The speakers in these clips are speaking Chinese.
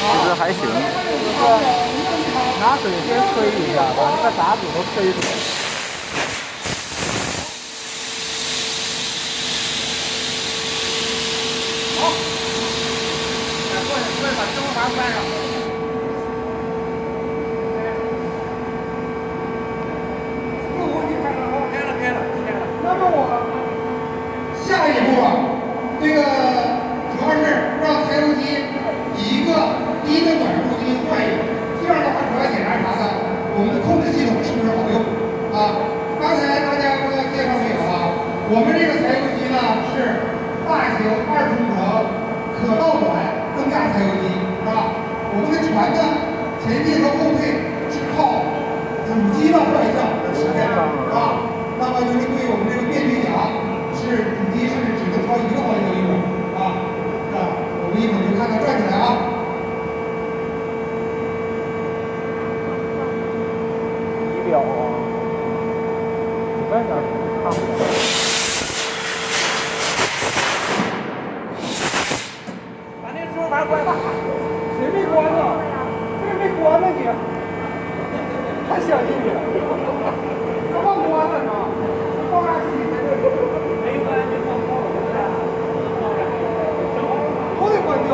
其实还行。拿水先吹一下，把这个杂质都吹出来。好，过来把蒸笼阀关上。开了。那么下一步啊，这个主要是让柴油机以一个低的转速机换一个，这样的话主要检查啥呢？我们的控制系统是不是好用啊？刚才大家介绍没有啊？我们这个柴油机呢是大型2冲程可倒转增压柴油机，是吧？我们的船呢前进和后退是靠主机的换向来实现的，是吧？那么就是对于我们这个变矩桨，是主机是只能朝一个方向运转啊。我们一会儿就看它转起来啊。仪表啊，外面看不了。把那输入阀关吧。谁没关呢？这没关呢你？太相信你了。忘关了是吧？放下去没关就放高了，都得关掉。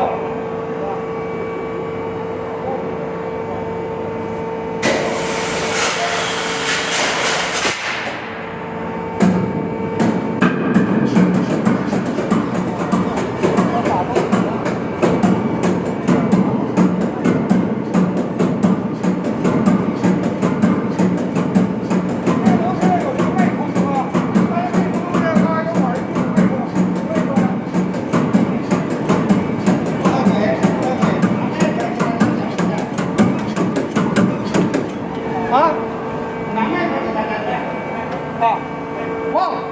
忘了，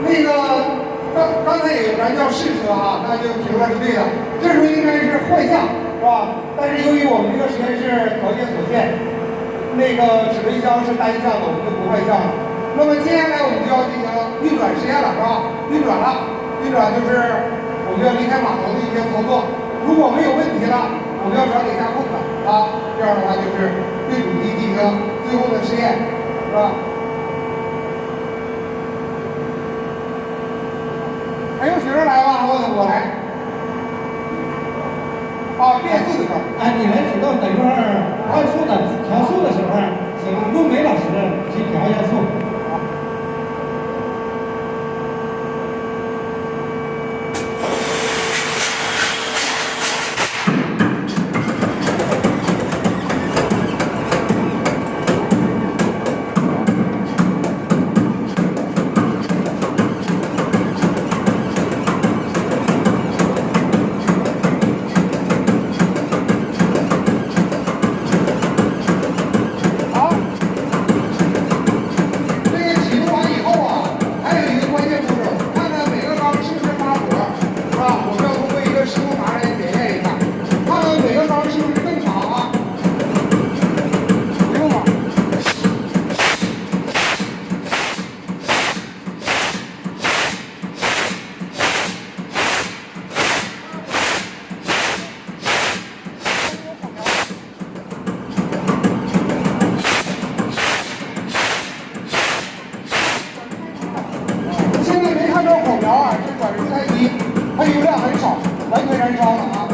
那个刚才有咱叫试车啊，那就评论是对的。这时候应该是换向，是吧？但是由于我们这个实验室条件所限，那个齿轮箱是单向的，我们就不换向了。那么接下来我们就要进行运转实验了，是吧？运转就是我们要离开码头的一些操作。如果没有问题了，我们要找底下控制啊，这样的话就是对主机进行最后的试验，是吧？还有学生来吗？我来。啊，变速的时候，你们知道等会儿换速的调速的时候，请陆梅老师去调一下速。它油量很少，完全燃烧了啊！